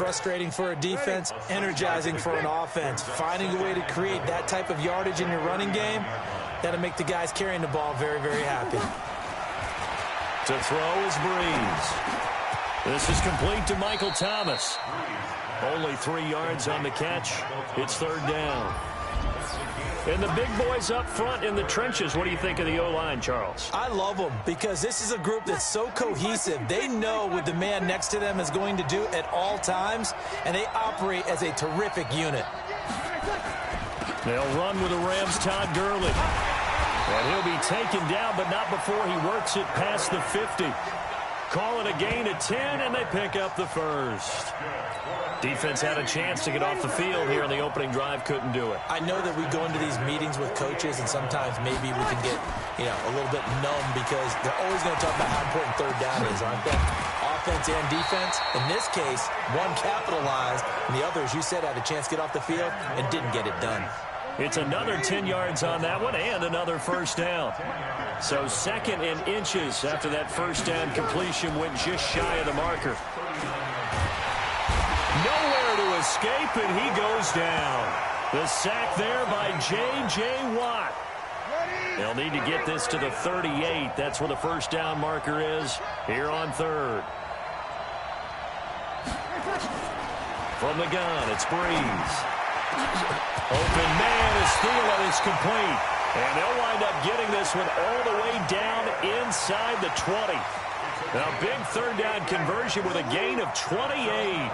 frustrating for a defense, energizing for an offense. Finding a way to create that type of yardage in your running game, that'll make the guys carrying the ball very, very happy. To throw is Breeze. This is complete to Michael Thomas. Only 3 yards on the catch. It's third down. And the big boys up front in the trenches. What do you think of the O-line, Charles? I love them because this is a group that's so cohesive. They know what the man next to them is going to do at all times, and they operate as a terrific unit. They'll run with the Rams' Todd Gurley. And he'll be taken down, but not before he works it past the 50. Call it a gain of 10, and they pick up the first. Defense had a chance to get off the field here on the opening drive, couldn't do it. I know that we go into these meetings with coaches, and sometimes maybe we can get, a little bit numb because they're always going to talk about how important third down is, aren't they? Offense and defense. In this case, one capitalized, and the other, as you said, had a chance to get off the field and didn't get it done. It's another 10 yards on that one and another first down. So second and inches after that first down completion went just shy of the marker. Nowhere to escape, and he goes down. The sack there by J.J. Watt. They'll need to get this to the 38. That's where the first down marker is here on third. From the gun, it's Breeze. Open man is Thielen. It's complete. And they'll wind up getting this one all the way down inside the 20. A big third down conversion with a gain of 28.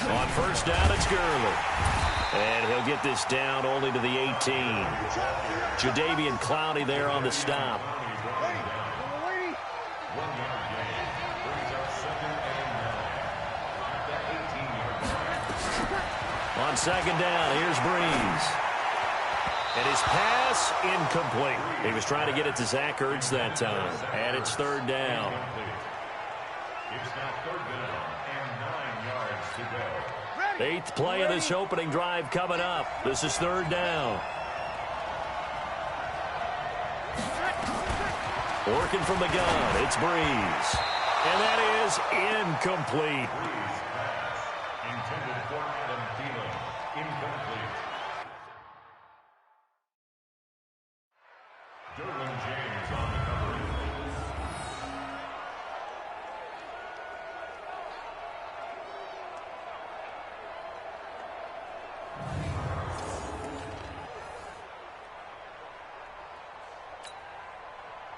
On first down, it's Gurley. And he'll get this down only to the 18. Jadeveon Clowney there on the stop. On second down, here's Breeze. And his pass incomplete. He was trying to get it to Zach Ertz that time. And it's third down. It's now third down and 9 yards to go. 8th play of this opening drive coming up. This is third down. Working from the gun, it's Breeze. And that is incomplete. Intended for Adam Thielen. Incomplete. Derwin James on the cover.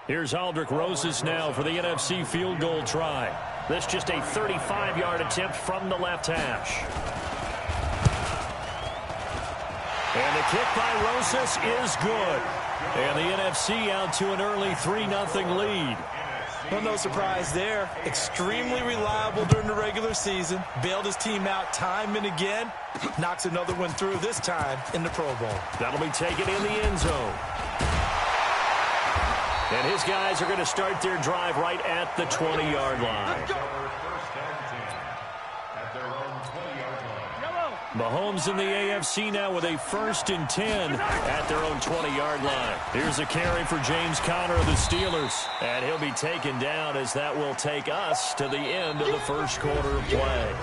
Here's Aldrick Rosas now for the NFC field goal try. This just a 35-yard attempt from the left hash. And the kick by Rosas is good. And the NFC out to an early 3-0 lead. Well, no surprise there. Extremely reliable during the regular season. Bailed his team out time and again. Knocks another one through, this time in the Pro Bowl. That'll be taken in the end zone. And his guys are going to start their drive right at the 20-yard line. Mahomes in the AFC now with a 1st and 10 at their own 20-yard line. Here's a carry for James Conner of the Steelers. And he'll be taken down as that will take us to the end of the first quarter of play.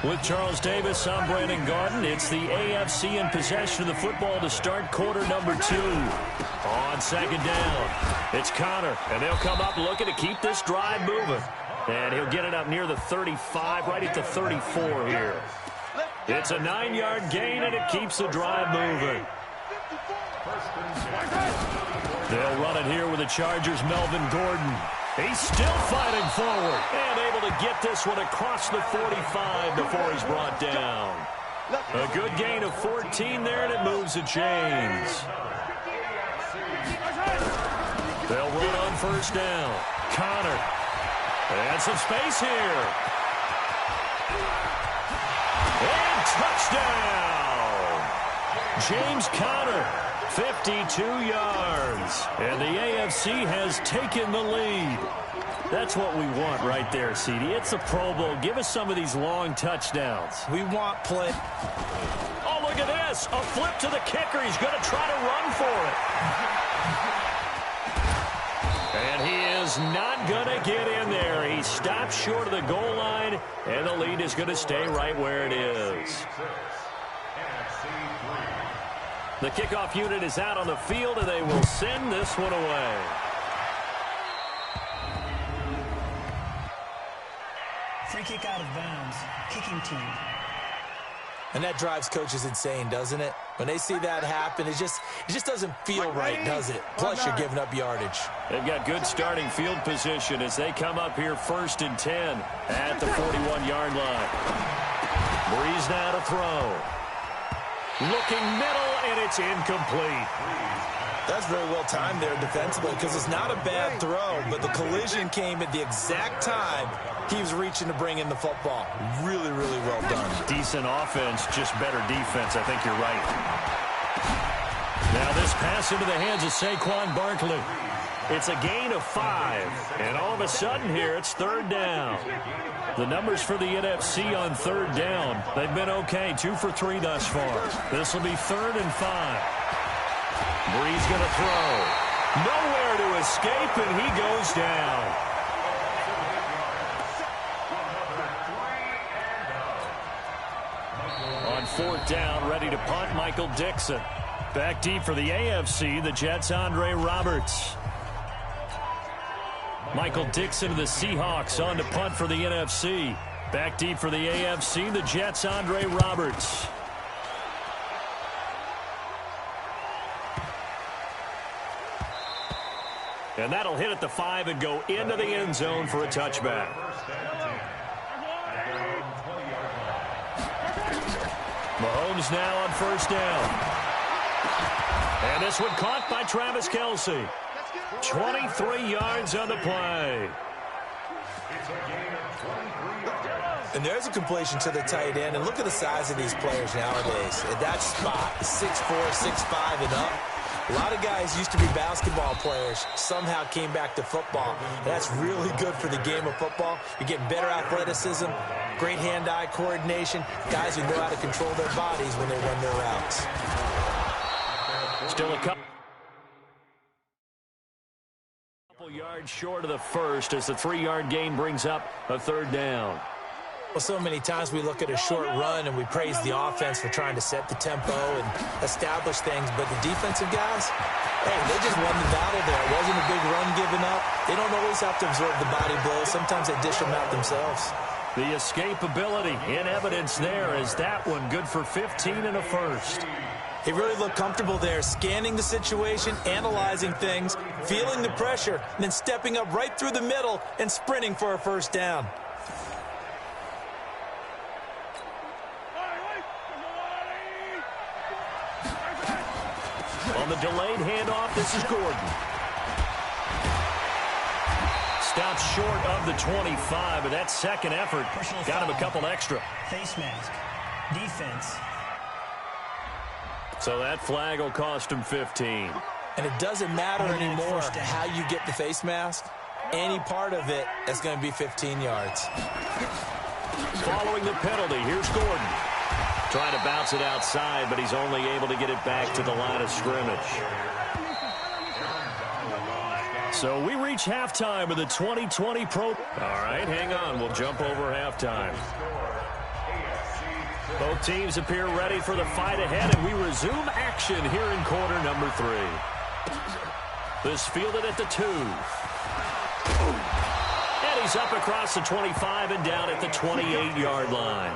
With Charles Davis, I'm Brandon Garden. It's the AFC in possession of the football to start quarter number 2. On second down, it's Connor, and they'll come up looking to keep this drive moving. And he'll get it up near the 35, right at the 34 here. It's a 9-yard gain, and it keeps the drive moving. They'll run it here with the Chargers' Melvin Gordon. He's still fighting forward and able to get this one across the 45 before he's brought down. A good gain of 14 there, and it moves the chains. They'll run on first down. Connor. And some space here. And touchdown! James Conner, 52 yards. And the AFC has taken the lead. That's what we want right there, CD. It's a Pro Bowl. Give us some of these long touchdowns. We want play. Oh, look at this. A flip to the kicker. He's going to try to run for it. And he is not going to get in there. He stops short of the goal line, and the lead is going to stay right where it is. The kickoff unit is out on the field, and they will send this one away. Free kick out of bounds. Kicking team. And that drives coaches insane, doesn't it? When they see that happen, it just doesn't feel right, does it? Plus, you're giving up yardage. They've got good starting field position as they come up here 1st and 10 at the 41-yard line. Breeze now to throw. Looking middle, and it's incomplete. That's very well timed there defensively because it's not a bad throw, but the collision came at the exact time he was reaching to bring in the football. Really, really well done. Decent offense, just better defense. I think you're right. Now this pass into the hands of Saquon Barkley. It's a gain of 5, and all of a sudden here it's 3rd down. The numbers for the NFC on 3rd down, they've been okay, 2 for 3 thus far. This will be 3rd and 5. Breeze going to throw. Nowhere to escape, and he goes down. On 4th down, ready to punt, Michael Dixon. Back deep for the AFC, the Jets' Andre Roberts. Michael Dixon of the Seahawks on to punt for the NFC. Back deep for the AFC, the Jets' Andre Roberts. And that'll hit at the 5 and go into the end zone for a touchback. Mahomes now on 1st down. And this one caught by Travis Kelce. 23 yards on the play. And there's a completion to the tight end. And look at the size of these players nowadays. At that spot, 6'4", 6'5", and up. A lot of guys used to be basketball players, somehow came back to football. And that's really good for the game of football. You're getting better athleticism, great hand-eye coordination, guys who know how to control their bodies when they run their routes. Still a couple yards short of the first as the 3-yard gain brings up a 3rd down. Well, so many times we look at a short run and we praise the offense for trying to set the tempo and establish things, but the defensive guys, hey, they just won the battle there. It wasn't a big run given up. They don't always have to absorb the body blows. Sometimes they dish them out themselves. The escapability in evidence there is that one good for 15 and a first. He really looked comfortable there, scanning the situation, analyzing things, feeling the pressure, and then stepping up right through the middle and sprinting for a 1st down. On the delayed handoff, this is Gordon. Stops short of the 25, but that second effort got him a couple extra. Face mask. Defense. So that flag will cost him 15. And it doesn't matter anymore how you get the face mask. Any part of it is going to be 15 yards. Following the penalty, here's Gordon. Trying to bounce it outside, but he's only able to get it back to the line of scrimmage. So we reach halftime of the 2020 Pro. All right, hang on. We'll jump over halftime. Both teams appear ready for the fight ahead, and we resume action here in quarter number 3. This fielded at the 2. And he's up across the 25 and down at the 28-yard line.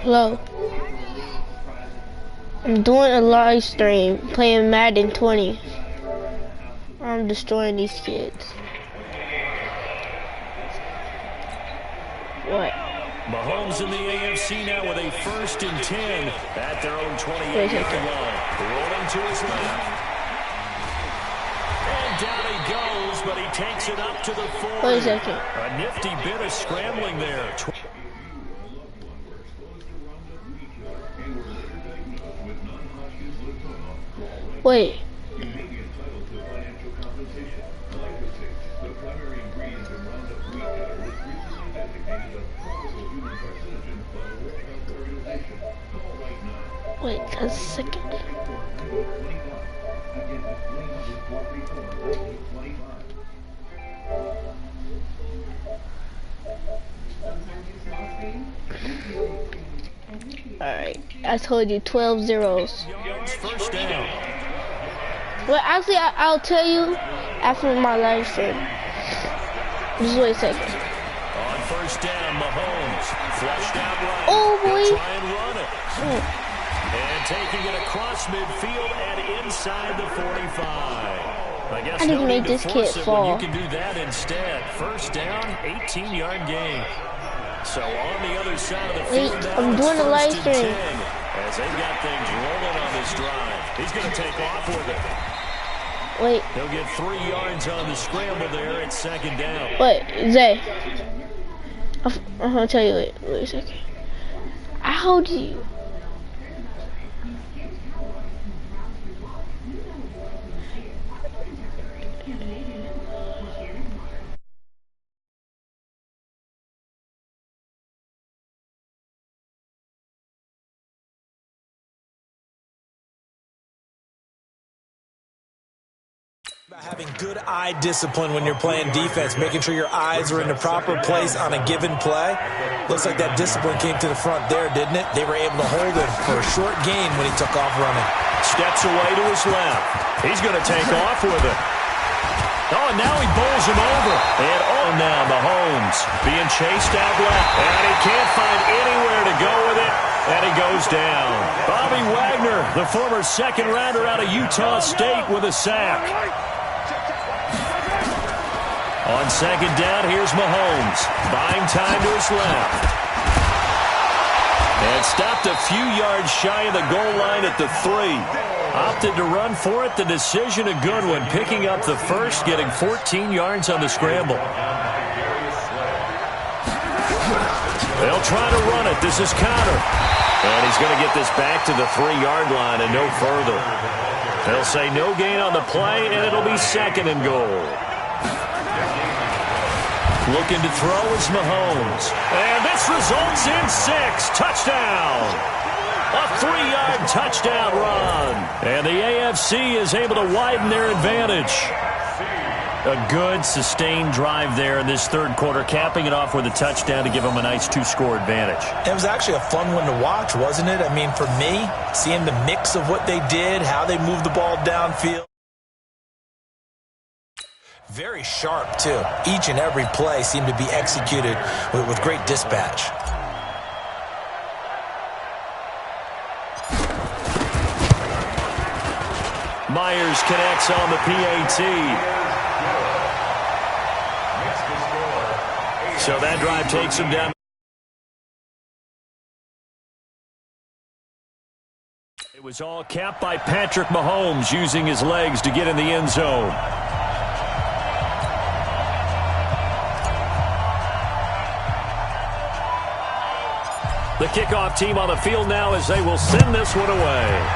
Hello. I'm doing a live stream playing Madden 20. I'm destroying these kids. What? Mahomes in the AFC now with a 1st and 10 at their own 28-yard line. Rolling to his left. And down he goes, but he takes it up to the 40. Wait a second. A nifty bit of scrambling there. Wait. Wait a second. Alright, I told you 12 zeros. First down. Well, actually, I'll tell you after my live stream. Just wait a second. On 1st down, Mahomes flushed out right. Oh, boy. He'll try and run it. And taking it across midfield and inside the 45. I guess I didn't make need to this force kid it fall. when you can do that instead. 1st down, 18-yard gain. So on the other side of the Wait, field now, I'm doing it's a live 1st and stream. 10, as they've got things rolling on this drive. He's going to take off with it. Wait, He'll get 3 yards on the scramble there at 2nd down. wait, Zay. I'm gonna tell you. Wait a second. How do you? Having good eye discipline when you're playing defense, making sure your eyes are in the proper place on a given play. Looks like that discipline came to the front there, didn't it? They were able to hold him for a short gain when he took off running. Steps away to his left. He's going to take off with it. Oh, and now he bowls him over. And now Mahomes being chased out left. And he can't find anywhere to go with it. And he goes down. Bobby Wagner, the former 2nd rounder out of Utah State, with a sack. On 2nd down, here's Mahomes. Buying time to his left. And stopped a few yards shy of the goal line at the 3. Opted to run for it. The decision a good one. Picking up the 1st, getting 14 yards on the scramble. They'll try to run it. This is Connor. And he's going to get this back to the 3-yard line and no further. They'll say no gain on the play, and it'll be 2nd and goal. Looking to throw is Mahomes. And this results in 6. Touchdown. A 3-yard touchdown run. And the AFC is able to widen their advantage. A good, sustained drive there in this 3rd quarter, capping it off with a touchdown to give them a nice 2-score advantage. It was actually a fun one to watch, wasn't it? I mean, for me, seeing the mix of what they did, how they moved the ball downfield. Very sharp, too. Each and every play seemed to be executed with great dispatch. Myers connects on the PAT. So that drive takes him down. It was all capped by Patrick Mahomes using his legs to get in the end zone. The kickoff team on the field now as they will send this one away.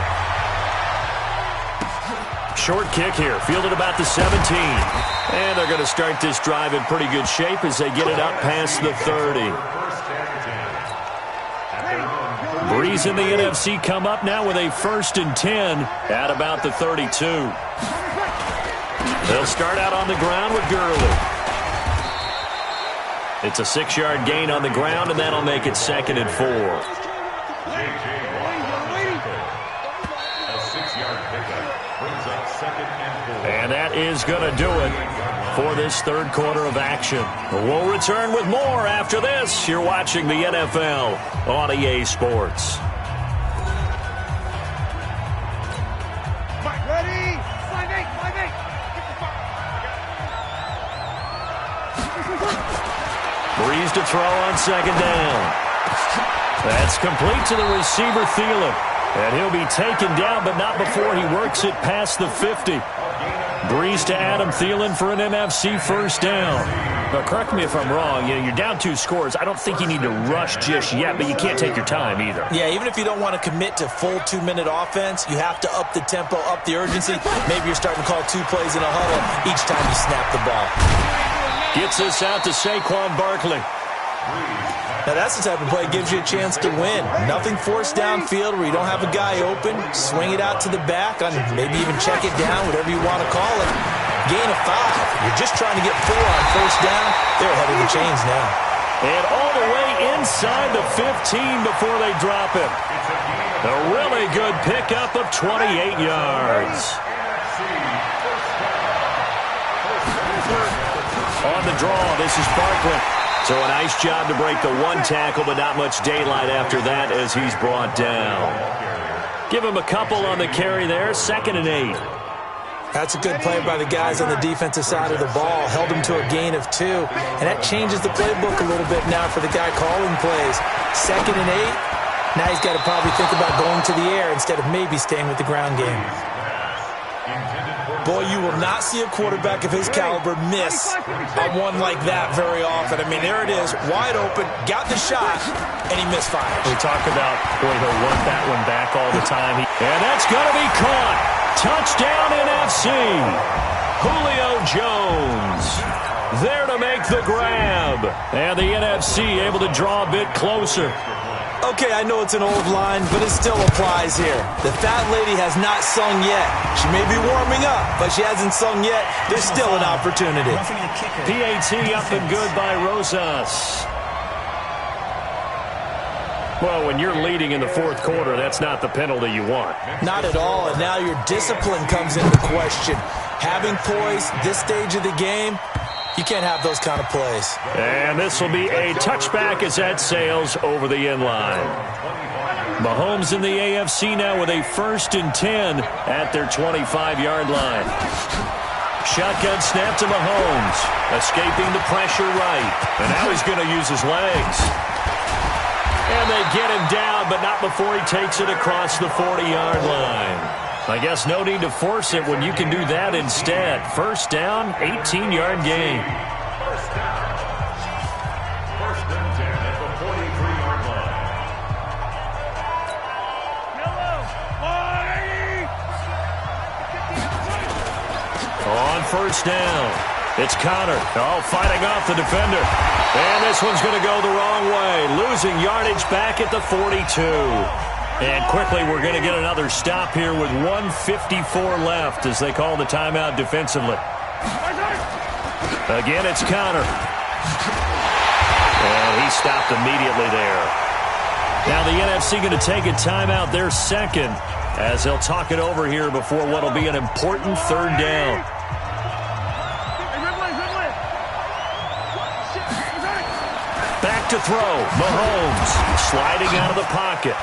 short kick here, fielded about the 17. And they're going to start this drive in pretty good shape as they get it up past the 30. Breeze and the NFC come up now with a 1st and 10 at about the 32. They'll start out on the ground with Gurley. It's a 6-yard gain on the ground, and that'll make it 2nd and 4. And that is going to do it for this third quarter of action. We'll return with more after this. You're watching the NFL on EA Sports. Breeze to throw on 2nd down. That's complete to the receiver, Thielen. And he'll be taken down, but not before he works it past the 50. Breeze to Adam Thielen for an NFC 1st down. Now, correct me if I'm wrong. You're down 2 scores. I don't think you need to rush just yet, but you can't take your time either. Yeah, even if you don't want to commit to full 2-minute offense, you have to up the tempo, up the urgency. Maybe you're starting to call 2 plays in a huddle each time you snap the ball. Gets this out to Saquon Barkley. Now, that's the type of play that gives you a chance to win. Nothing forced downfield where you don't have a guy open. Swing it out to the back, on maybe even check it down, whatever you want to call it. Gain of 5. You're just trying to get 4 on 1st down. They're ahead of the chains now. And all the way inside the 15 before they drop it. A really good pickup of 28 yards. On the draw, this is Barkley. So a nice job to break the 1 tackle, but not much daylight after that as he's brought down. Give him a couple on the carry there, 2nd and 8. That's a good play by the guys on the defensive side of the ball. Held him to a gain of 2. And that changes the playbook a little bit now for the guy calling plays. 2nd and 8. Now he's got to probably think about going to the air instead of maybe staying with the ground game. Boy, you will not see a quarterback of his caliber miss on one like that very often. I mean, there it is, wide open, got the shot, and he misfires. We talk about, boy, he'll want that one back all the time. And that's going to be caught. Touchdown NFC. Julio Jones there to make the grab. And the NFC able to draw a bit closer. Okay, I know it's an old line, but it still applies here. The fat lady has not sung yet. She may be warming up, but she hasn't sung yet. There's still an opportunity. PAT up and good by Rosas. Well, when you're leading in the 4th quarter, that's not the penalty you want. Not at all, and now your discipline comes into question. Having poise this stage of the game, you can't have those kind of plays. And this will be a touchback as that sails over the end line. Mahomes in the AFC now with a 1st and 10 at their 25-yard line. Shotgun snap to Mahomes. Escaping the pressure right. And now he's going to use his legs. And they get him down, but not before he takes it across the 40-yard line. I guess no need to force it when you can do that instead. 1st down, 18-yard gain. 1st down. 1st and 10 at the 43-yard line. On 1st down, it's Connor. Oh, fighting off the defender. And this one's going to go the wrong way. Losing yardage back at the 42. And quickly, we're going to get another stop here with 1:54 left as they call the timeout defensively. Again, it's Connor. And he stopped immediately there. Now the NFC going to take a timeout, their 2nd, as they'll talk it over here before what will be an important 3rd down. Back to throw. Mahomes sliding out of the pocket.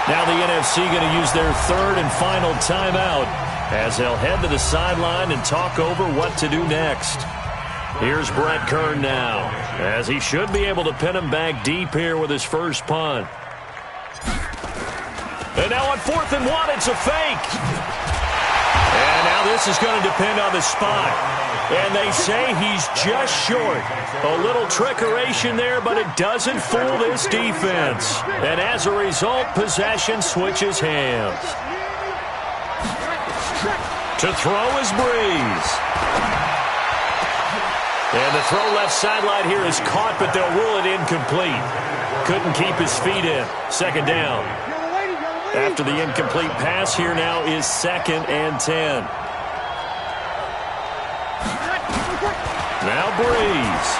Now the NFC going to use their 3rd and final timeout as they'll head to the sideline and talk over what to do next. Here's Brett Kern now, as he should be able to pin him back deep here with his first punt. And now on 4th and 1, it's a fake. And now this this is going to depend on the spot. And they say he's just short. A little trickeration there, but it doesn't fool this defense. And as a result, possession switches hands. To throw is Breeze. And the throw left sideline here is caught, but they'll rule it incomplete. Couldn't keep his feet in. Second down. After the incomplete pass, here now is 2nd and 10. Now Breeze.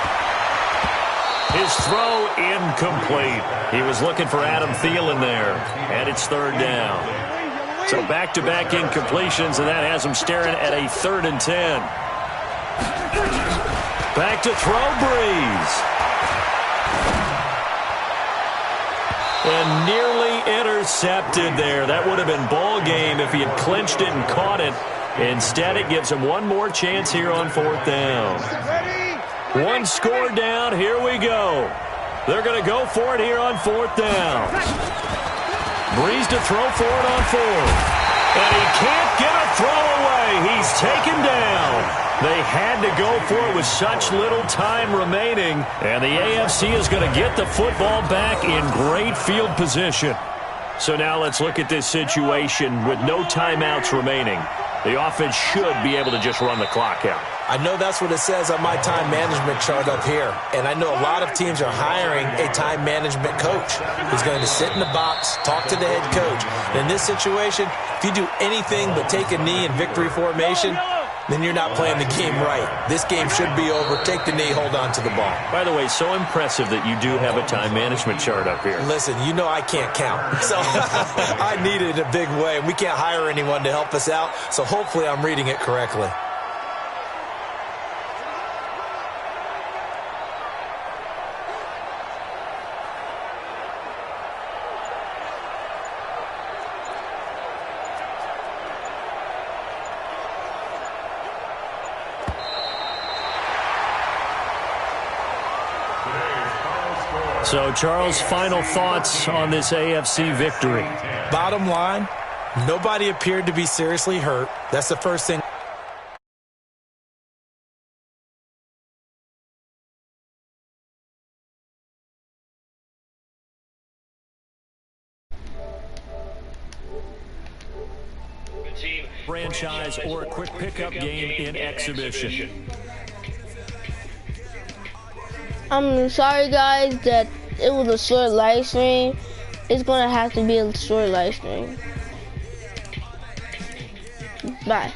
His throw incomplete. He was looking for Adam Thielen there. And it's 3rd down. So back-to-back incompletions, and that has him staring at a 3rd and 10. Back to throw, Breeze. And nearly intercepted there. That would have been ball game if he had clinched it and caught it. Instead, it gives him one more chance here on 4th down. One score down. Here we go. They're going to go for it here on 4th down. Breeze to throw for it on 4th. And he can't get a throw away. He's taken down. They had to go for it with such little time remaining. And the AFC is going to get the football back in great field position. So now let's look at this situation with no timeouts remaining. The offense should be able to just run the clock out. I know that's what it says on my time management chart up here. And I know a lot of teams are hiring a time management coach who's going to sit in the box, talk to the head coach. And in this situation, if you do anything but take a knee in victory formation, then you're not playing the game right. This game should be over. Take the knee, hold on to the ball. By the way, so impressive that you do have a time management chart up here. Listen, you know I can't count. So I need it in a big way. We can't hire anyone to help us out, so hopefully I'm reading it correctly. So, Charles, final thoughts on this AFC victory? Bottom line, nobody appeared to be seriously hurt. That's the first thing. Franchise or a quick pickup game in exhibition. I'm sorry, guys, that it was a short live stream. It's going to have to be a short live stream. Bye.